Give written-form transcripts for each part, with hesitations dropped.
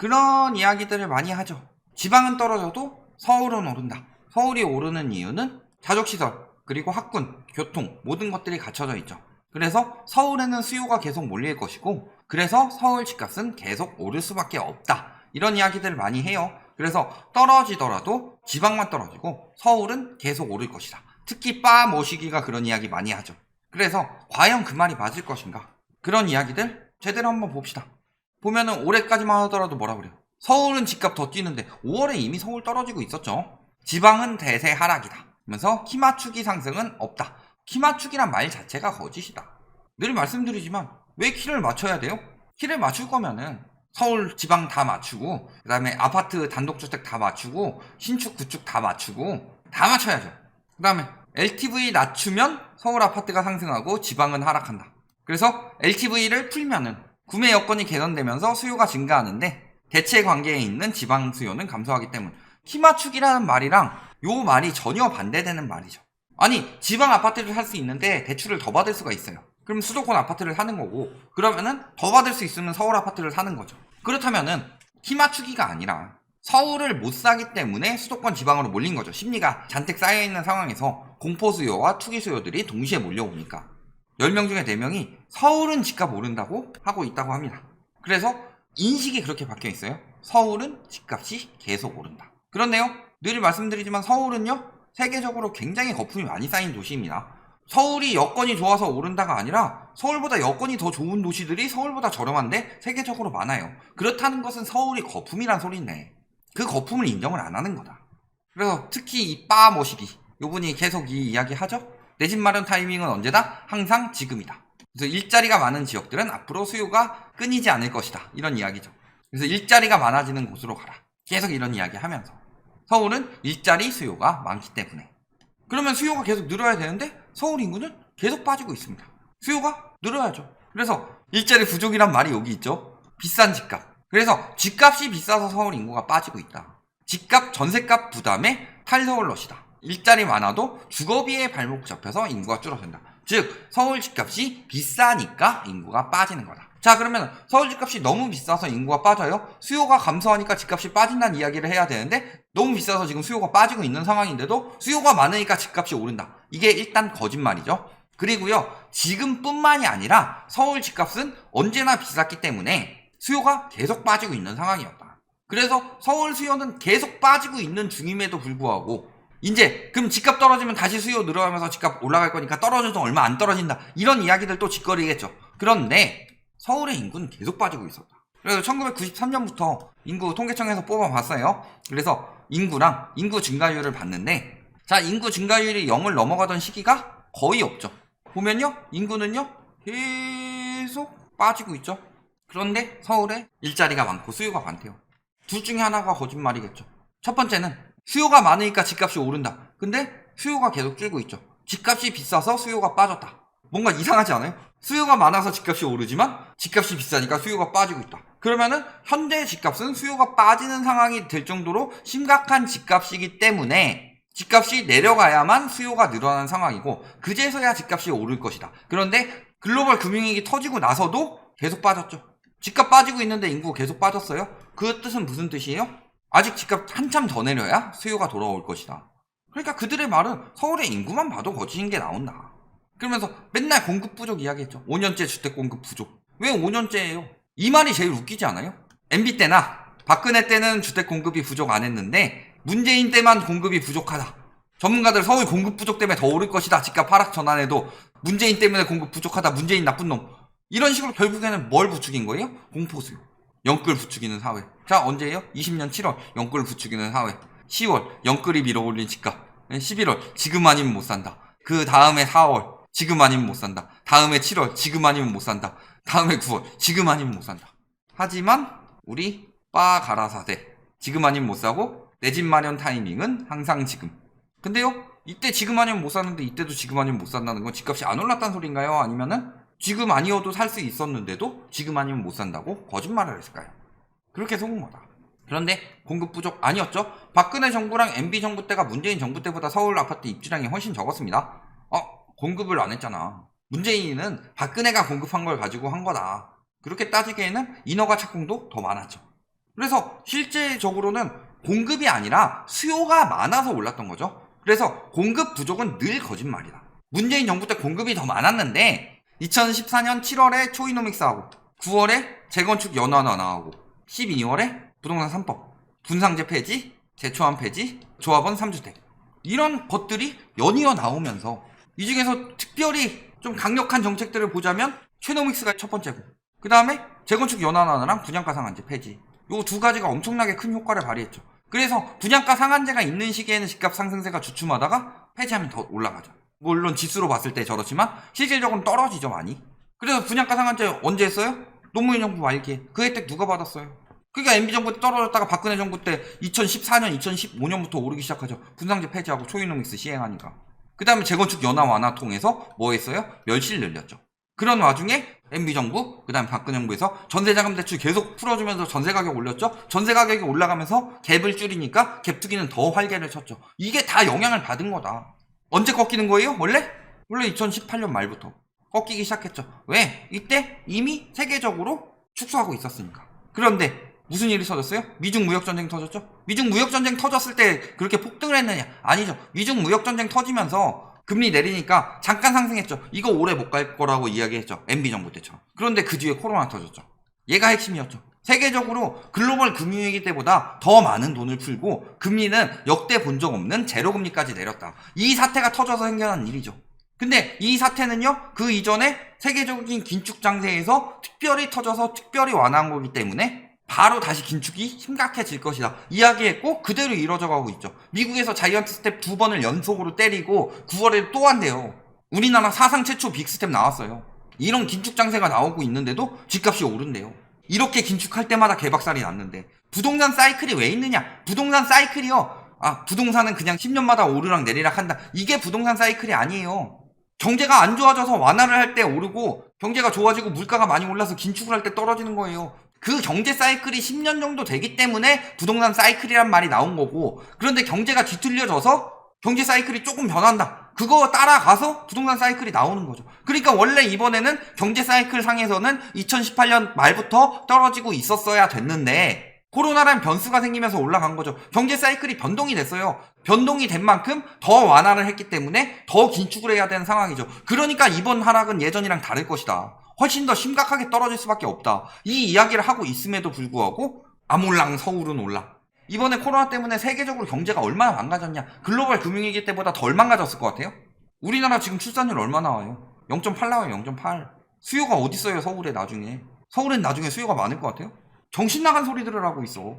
그런 이야기들을 많이 하죠. 지방은 떨어져도 서울은 오른다. 서울이 오르는 이유는 자족시설, 그리고 학군, 교통 모든 것들이 갖춰져 있죠. 그래서 서울에는 수요가 계속 몰릴 것이고 그래서 서울 집값은 계속 오를 수밖에 없다. 이런 이야기들을 많이 해요. 그래서 떨어지더라도 지방만 떨어지고 서울은 계속 오를 것이다. 특히 빠 모시기가 그런 이야기 많이 하죠. 그래서 과연 그 말이 맞을 것인가? 그런 이야기들 제대로 한번 봅시다. 보면은 올해까지만 하더라도 뭐라 그래요? 서울은 집값 더 뛰는데 5월에 이미 서울 떨어지고 있었죠. 지방은 대세 하락이다. 그러면서 키 맞추기 상승은 없다. 키 맞추기란 말 자체가 거짓이다. 늘 말씀드리지만 왜 키를 맞춰야 돼요? 키를 맞출 거면은 서울 지방 다 맞추고 그 다음에 아파트 단독주택 다 맞추고 신축 구축 다 맞추고 다 맞춰야죠. 그 다음에 LTV 낮추면 서울 아파트가 상승하고 지방은 하락한다. 그래서 LTV를 풀면은 구매 여건이 개선되면서 수요가 증가하는데 대체 관계에 있는 지방 수요는 감소하기 때문. 키 맞추기라는 말이랑 요 말이 전혀 반대되는 말이죠. 아니 지방 아파트를 살 수 있는데 대출을 더 받을 수가 있어요. 그럼 수도권 아파트를 사는 거고 그러면은 더 받을 수 있으면 서울 아파트를 사는 거죠. 그렇다면은 키 맞추기가 아니라 서울을 못 사기 때문에 수도권 지방으로 몰린 거죠. 심리가 잔뜩 쌓여있는 상황에서 공포 수요와 투기 수요들이 동시에 몰려오니까 10명 중에 4명이 서울은 집값 오른다고 하고 있다고 합니다. 그래서 인식이 그렇게 바뀌어 있어요. 서울은 집값이 계속 오른다. 그런데요, 늘 말씀드리지만 서울은요, 세계적으로 굉장히 거품이 많이 쌓인 도시입니다. 서울이 여건이 좋아서 오른다가 아니라 서울보다 여건이 더 좋은 도시들이 서울보다 저렴한데 세계적으로 많아요. 그렇다는 것은 서울이 거품이란 소리네. 그 거품을 인정을 안 하는 거다. 그래서 특히 이 빠 모시기, 요분이 계속 이 이야기 하죠. 내 집 마련 타이밍은 언제다? 항상 지금이다. 그래서 일자리가 많은 지역들은 앞으로 수요가 끊이지 않을 것이다. 이런 이야기죠. 그래서 일자리가 많아지는 곳으로 가라. 계속 이런 이야기 하면서 서울은 일자리 수요가 많기 때문에 그러면 수요가 계속 늘어야 되는데 서울 인구는 계속 빠지고 있습니다. 수요가 늘어야죠. 그래서 일자리 부족이란 말이 여기 있죠. 비싼 집값. 그래서 집값이 비싸서 서울 인구가 빠지고 있다. 집값 전세값 부담에 탈서울러시다. 일자리 많아도 주거비에 발목 잡혀서 인구가 줄어든다. 즉 서울 집값이 비싸니까 인구가 빠지는 거다. 자, 그러면 서울 집값이 너무 비싸서 인구가 빠져요? 수요가 감소하니까 집값이 빠진다는 이야기를 해야 되는데 너무 비싸서 지금 수요가 빠지고 있는 상황인데도 수요가 많으니까 집값이 오른다. 이게 일단 거짓말이죠. 그리고요, 지금뿐만이 아니라 서울 집값은 언제나 비쌌기 때문에 수요가 계속 빠지고 있는 상황이었다. 그래서 서울 수요는 계속 빠지고 있는 중임에도 불구하고 이제 그럼 집값 떨어지면 다시 수요 늘어가면서 집값 올라갈 거니까 떨어져도 얼마 안 떨어진다. 이런 이야기들 또 짓거리겠죠. 그런데 서울의 인구는 계속 빠지고 있었다. 그래서 1993년부터 인구 통계청에서 뽑아봤어요. 그래서 인구랑 인구 증가율을 봤는데 자, 인구 증가율이 0을 넘어가던 시기가 거의 없죠. 보면요, 인구는요 계속 빠지고 있죠. 그런데 서울에 일자리가 많고 수요가 많대요. 둘 중에 하나가 거짓말이겠죠. 첫 번째는 수요가 많으니까 집값이 오른다. 근데 수요가 계속 줄고 있죠. 집값이 비싸서 수요가 빠졌다. 뭔가 이상하지 않아요? 수요가 많아서 집값이 오르지만 집값이 비싸니까 수요가 빠지고 있다. 그러면은 현재 집값은 수요가 빠지는 상황이 될 정도로 심각한 집값이기 때문에 집값이 내려가야만 수요가 늘어나는 상황이고 그제서야 집값이 오를 것이다. 그런데 글로벌 금융위기 터지고 나서도 계속 빠졌죠. 집값 빠지고 있는데 인구가 계속 빠졌어요. 그 뜻은 무슨 뜻이에요? 아직 집값 한참 더 내려야 수요가 돌아올 것이다. 그러니까 그들의 말은 서울의 인구만 봐도 거짓인 게 나온다. 그러면서 맨날 공급 부족 이야기했죠. 5년째 주택 공급 부족. 왜 5년째예요? 이 말이 제일 웃기지 않아요? MB 때나 박근혜 때는 주택 공급이 부족 안 했는데 문재인 때만 공급이 부족하다. 전문가들 서울 공급 부족 때문에 더 오를 것이다. 집값 하락 전환에도 문재인 때문에 공급 부족하다. 문재인 나쁜 놈. 이런 식으로 결국에는 뭘 부추긴 거예요? 공포수요. 영끌 부추기는 사회. 자, 언제예요? 20년 7월 영끌 부추기는 사회. 10월 영끌이 밀어올린 집값. 11월 지금 아니면 못 산다. 그 다음에 4월 지금 아니면 못 산다. 다음에 7월 지금 아니면 못 산다. 다음에 9월 지금 아니면 못 산다. 하지만 우리 빠 가라사대 지금 아니면 못 사고 내 집 마련 타이밍은 항상 지금. 근데요, 이때 지금 아니면 못 사는데 이때도 지금 아니면 못 산다는 건 집값이 안 올랐다는 소린가요? 아니면은 지금 아니어도 살 수 있었는데도 지금 아니면 못 산다고 거짓말을 했을까요? 그렇게 속은 거다. 그런데 공급 부족 아니었죠. 박근혜 정부랑 MB 정부 때가 문재인 정부 때보다 서울 아파트 입주량이 훨씬 적었습니다. 공급을 안 했잖아. 문재인은 박근혜가 공급한 걸 가지고 한 거다. 그렇게 따지기에는 인허가 착공도 더 많았죠. 그래서 실제적으로는 공급이 아니라 수요가 많아서 올랐던 거죠. 그래서 공급 부족은 늘 거짓말이다. 문재인 정부 때 공급이 더 많았는데 2014년 7월에 초이노믹스하고 9월에 재건축 연한화 나오고 12월에 부동산 3법, 분상제 폐지, 재초안 폐지, 조합원 3주택 이런 것들이 연이어 나오면서 이 중에서 특별히 좀 강력한 정책들을 보자면 최노믹스가 첫 번째고 그 다음에 재건축 연한화랑 분양가 상한제 폐지 요 두 가지가 엄청나게 큰 효과를 발휘했죠. 그래서 분양가 상한제가 있는 시기에는 집값 상승세가 주춤하다가 폐지하면 더 올라가죠. 물론 지수로 봤을 때 저렇지만 실질적으로는 떨어지죠 많이. 그래서 분양가 상한제 언제 했어요? 노무현 정부 말기에. 그 혜택 누가 받았어요? 그러니까 MB정부 때 떨어졌다가 박근혜 정부 때 2014년, 2015년부터 오르기 시작하죠. 분상제 폐지하고 초이노믹스 시행하니까. 그 다음에 재건축 연화 완화 통해서 뭐 했어요? 멸실 늘렸죠. 그런 와중에 MB정부, 그 다음에 박근혜 정부에서 전세자금 대출 계속 풀어주면서 전세가격 올렸죠. 전세가격이 올라가면서 갭을 줄이니까 갭투기는 더 활개를 쳤죠. 이게 다 영향을 받은 거다. 언제 꺾이는 거예요? 원래 2018년 말부터 꺾이기 시작했죠. 왜? 이때 이미 세계적으로 축소하고 있었으니까. 그런데 무슨 일이 터졌어요? 미중 무역전쟁 터졌죠? 미중 무역전쟁 터졌을 때 그렇게 폭등을 했느냐? 아니죠. 미중 무역전쟁 터지면서 금리 내리니까 잠깐 상승했죠. 이거 오래 못 갈 거라고 이야기했죠. MB정부 때처럼. 그런데 그 뒤에 코로나 터졌죠. 얘가 핵심이었죠. 세계적으로 글로벌 금융위기 때보다 더 많은 돈을 풀고 금리는 역대 본 적 없는 제로금리까지 내렸다. 이 사태가 터져서 생겨난 일이죠. 근데 이 사태는요, 그 이전에 세계적인 긴축 장세에서 특별히 터져서 특별히 완화한 거기 때문에 바로 다시 긴축이 심각해질 것이다. 이야기했고 그대로 이루어져 가고 있죠. 미국에서 자이언트 스텝 2번을 연속으로 때리고 9월에 또 한대요. 우리나라 사상 최초 빅스텝 나왔어요. 이런 긴축 장세가 나오고 있는데도 집값이 오른대요. 이렇게 긴축할 때마다 개박살이 났는데 부동산 사이클이 왜 있느냐? 부동산 사이클이요. 부동산은 그냥 10년마다 오르락 내리락 한다. 이게 부동산 사이클이 아니에요. 경제가 안 좋아져서 완화를 할 때 오르고 경제가 좋아지고 물가가 많이 올라서 긴축을 할 때 떨어지는 거예요. 그 경제 사이클이 10년 정도 되기 때문에 부동산 사이클이란 말이 나온 거고, 그런데 경제가 뒤틀려져서 경제 사이클이 조금 변한다. 그거 따라가서 부동산 사이클이 나오는 거죠. 그러니까 원래 이번에는 경제 사이클 상에서는 2018년 말부터 떨어지고 있었어야 됐는데 코로나라는 변수가 생기면서 올라간 거죠. 경제 사이클이 변동이 됐어요. 변동이 된 만큼 더 완화를 했기 때문에 더 긴축을 해야 되는 상황이죠. 그러니까 이번 하락은 예전이랑 다를 것이다. 훨씬 더 심각하게 떨어질 수밖에 없다. 이 이야기를 하고 있음에도 불구하고 아몰랑 서울은 올라. 이번에 코로나 때문에 세계적으로 경제가 얼마나 망가졌냐. 글로벌 금융위기 때보다 덜 망가졌을 것 같아요. 우리나라 지금 출산율 얼마 나와요? 0.8 나와요. 0.8. 수요가 어디 있어요 서울에 나중에. 서울엔 나중에 수요가 많을 것 같아요? 정신 나간 소리들을 하고 있어.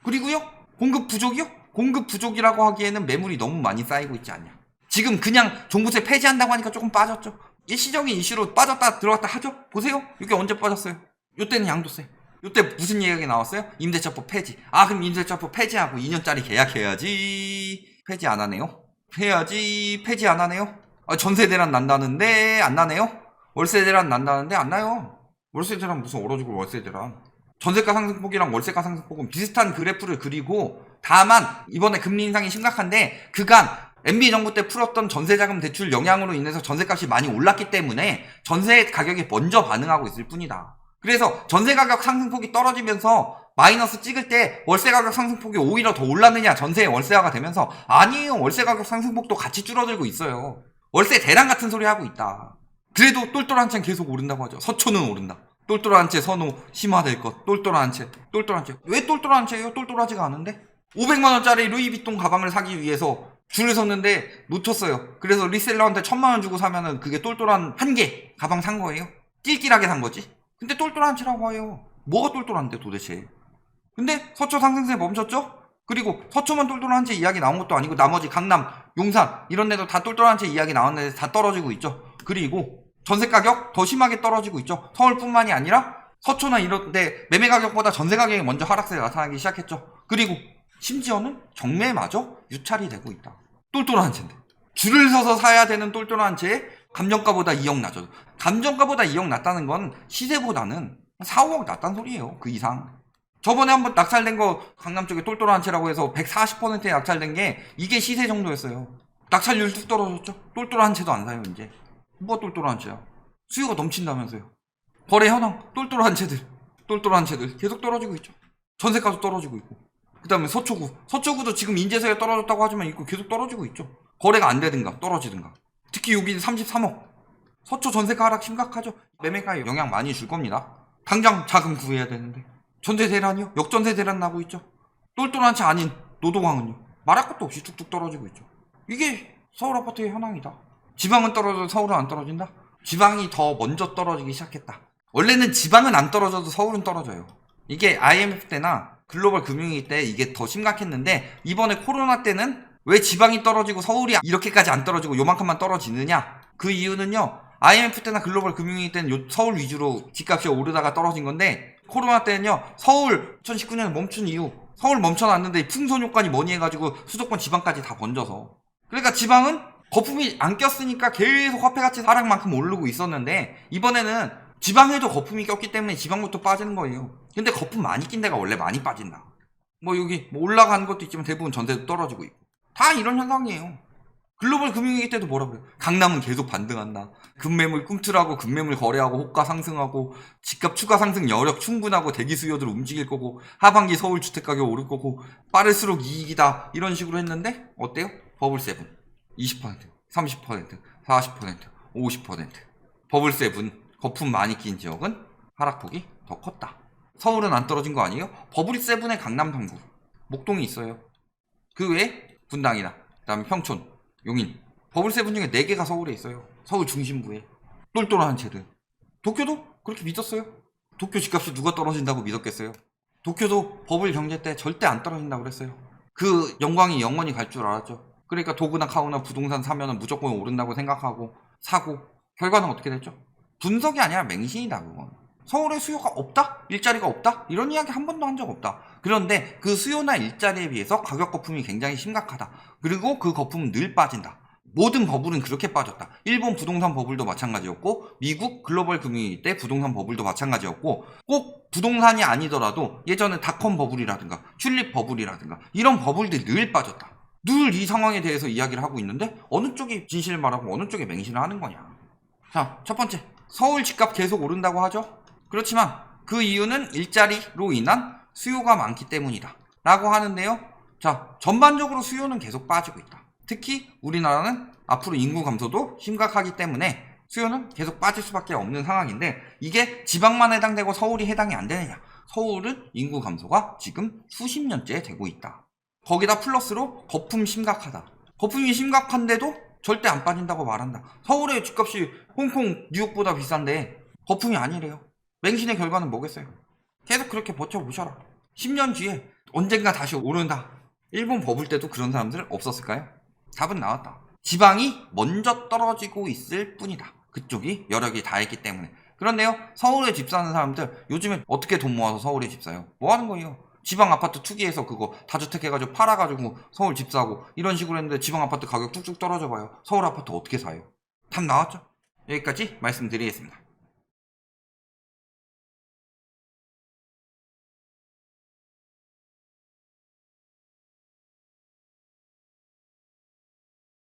그리고요, 공급 부족이요? 공급 부족이라고 하기에는 매물이 너무 많이 쌓이고 있지 않냐. 지금 그냥 종부세 폐지한다고 하니까 조금 빠졌죠. 일시적인 이슈로 빠졌다 들어갔다 하죠. 보세요. 이게 언제 빠졌어요? 요때는 양도세. 요때 무슨 얘기가 나왔어요? 임대차법 폐지. 그럼 임대차법 폐지하고 2년짜리 계약해야지. 폐지 안 하네요. 해야지. 폐지 안 하네요. 전세 대란 난다는데 안 나네요. 월세 대란 난다는데 안 나요. 월세 대란 무슨 얼어 죽을 월세 대란. 전세가 상승폭이랑 월세가 상승폭은 비슷한 그래프를 그리고, 다만 이번에 금리 인상이 심각한데 그간 MB정부 때 풀었던 전세자금 대출 영향으로 인해서 전세값이 많이 올랐기 때문에 전세 가격이 먼저 반응하고 있을 뿐이다. 그래서 전세 가격 상승폭이 떨어지면서 마이너스 찍을 때 월세 가격 상승폭이 오히려 더 올랐느냐, 전세의 월세화가 되면서. 아니에요. 월세 가격 상승폭도 같이 줄어들고 있어요. 월세 대란 같은 소리 하고 있다. 그래도 똘똘한 채는 계속 오른다고 하죠. 서초는 오른다. 똘똘한 채 선호 심화될 것. 똘똘한 채. 왜 똘똘한 채예요? 똘똘하지가 않은데? 500만원짜리 루이비통 가방을 사기 위해서 줄을 섰는데 놓쳤어요. 그래서 리셀러한테 1000만원 주고 사면은 그게 똘똘한 한 개 가방 산 거예요. 낄낄하게 산 거지. 근데 똘똘한 채라고 해요. 뭐가 똘똘한데 도대체. 근데 서초 상승세 멈췄죠? 그리고 서초만 똘똘한 채 이야기 나온 것도 아니고 나머지 강남, 용산 이런 데도 다 똘똘한 채 이야기 나왔는데 다 떨어지고 있죠. 그리고 전세 가격 더 심하게 떨어지고 있죠. 서울뿐만이 아니라 서초나 이런 데 매매 가격보다 전세 가격이 먼저 하락세가 나타나기 시작했죠. 그리고 심지어는 경매마저 유찰이 되고 있다. 똘똘한 채인데. 줄을 서서 사야 되는 똘똘한 채에 감정가보다 2억 낮아져. 감정가보다 2억 낮다는 건 시세보다는 4, 5억 낮다는 소리예요. 그 이상. 저번에 한번 낙찰된 거 강남 쪽에 똘똘한 채라고 해서 140%에 낙찰된 게 이게 시세 정도였어요. 낙찰률 뚝 떨어졌죠. 똘똘한 채도 안 사요 이제. 뭐가 똘똘한 채야. 수요가 넘친다면서요. 거래 현황 똘똘한 채들 계속 떨어지고 있죠. 전세가도 떨어지고 있고. 그 다음에 서초구도 지금 인재세가 떨어졌다고 하지만 이거 계속 떨어지고 있죠. 거래가 안 되든가 떨어지든가. 특히 여기는 33억. 서초 전세가 하락 심각하죠. 매매가에 영향 많이 줄 겁니다. 당장 자금 구해야 되는데. 전세 대란이요? 역전세 대란 나고 있죠. 똘똘한 채 아닌 노동왕은요. 말할 것도 없이 뚝뚝 떨어지고 있죠. 이게 서울 아파트의 현황이다. 지방은 떨어져도 서울은 안 떨어진다? 지방이 더 먼저 떨어지기 시작했다. 원래는 지방은 안 떨어져도 서울은 떨어져요. 이게 IMF 때나 글로벌 금융위기 때 이게 더 심각했는데 이번에 코로나 때는 왜 지방이 떨어지고 서울이 이렇게까지 안 떨어지고 요만큼만 떨어지느냐? 그 이유는요. IMF 때나 글로벌 금융위기 때는 서울 위주로 집값이 오르다가 떨어진 건데 코로나 때는요. 서울 2019년에 멈춘 이유 서울 멈춰놨는데 풍선효과니 뭐니 해가지고 수도권 지방까지 다 번져서 그러니까 지방은 거품이 안 꼈으니까 계속 화폐가치 하락만큼 오르고 있었는데 이번에는 지방에도 거품이 꼈기 때문에 지방부터 빠지는 거예요. 근데 거품 많이 낀 데가 원래 많이 빠진다. 뭐 여기 뭐 올라가는 것도 있지만 대부분 전세도 떨어지고 있고 다 이런 현상이에요. 글로벌 금융위기 때도 뭐라 그래요? 강남은 계속 반등한다. 급매물 꿈틀하고 급매물 거래하고 호가 상승하고 집값 추가 상승 여력 충분하고 대기 수요들 움직일 거고 하반기 서울 주택가격 오를 거고 빠를수록 이익이다 이런 식으로 했는데 어때요? 버블세븐 20%, 30%, 40%, 50% 버블세븐 거품 많이 낀 지역은 하락폭이 더 컸다. 서울은 안 떨어진 거 아니에요? 버블세븐의 강남 상부 목동이 있어요. 그 외에 분당이나 그 다음에 평촌 용인 버블세븐 중에 4개가 서울에 있어요. 서울 중심부에 똘똘한 채들. 도쿄도 그렇게 믿었어요? 도쿄 집값이 누가 떨어진다고 믿었겠어요? 도쿄도 버블 경제 때 절대 안 떨어진다고 그랬어요. 그 영광이 영원히 갈 줄 알았죠. 그러니까 도구나 카우나 부동산 사면은 무조건 오른다고 생각하고 사고 결과는 어떻게 됐죠? 분석이 아니라 맹신이다 그건. 서울에 수요가 없다? 일자리가 없다? 이런 이야기 한 번도 한 적 없다. 그런데 그 수요나 일자리에 비해서 가격 거품이 굉장히 심각하다. 그리고 그 거품은 늘 빠진다. 모든 버블은 그렇게 빠졌다. 일본 부동산 버블도 마찬가지였고 미국 글로벌 금융위기 때 부동산 버블도 마찬가지였고 꼭 부동산이 아니더라도 예전에 닷컴 버블이라든가 튤립 버블이라든가 이런 버블들이 늘 빠졌다. 늘 이 상황에 대해서 이야기를 하고 있는데 어느 쪽이 진실을 말하고 어느 쪽이 맹신을 하는 거냐. 자, 첫 번째 서울 집값 계속 오른다고 하죠. 그렇지만 그 이유는 일자리로 인한 수요가 많기 때문이다 라고 하는데요. 자, 전반적으로 수요는 계속 빠지고 있다. 특히 우리나라는 앞으로 인구 감소도 심각하기 때문에 수요는 계속 빠질 수밖에 없는 상황인데 이게 지방만 해당되고 서울이 해당이 안 되느냐. 서울은 인구 감소가 지금 수십 년째 되고 있다. 거기다 플러스로 거품 심각하다. 거품이 심각한데도 절대 안 빠진다고 말한다. 서울의 집값이 홍콩, 뉴욕보다 비싼데 거품이 아니래요. 맹신의 결과는 뭐겠어요? 계속 그렇게 버텨보셔라. 10년 뒤에 언젠가 다시 오른다. 일본 버블 때도 그런 사람들 없었을까요? 답은 나왔다. 지방이 먼저 떨어지고 있을 뿐이다. 그쪽이 여력이 다했기 때문에. 그런데요, 서울에 집 사는 사람들 요즘에 어떻게 돈 모아서 서울에 집 사요? 뭐 하는 거예요? 지방 아파트 투기해서 그거 다주택 해가지고 팔아가지고 서울 집 사고 이런 식으로 했는데 지방 아파트 가격 뚝뚝 떨어져 봐요. 서울 아파트 어떻게 사요? 답 나왔죠? 여기까지 말씀드리겠습니다.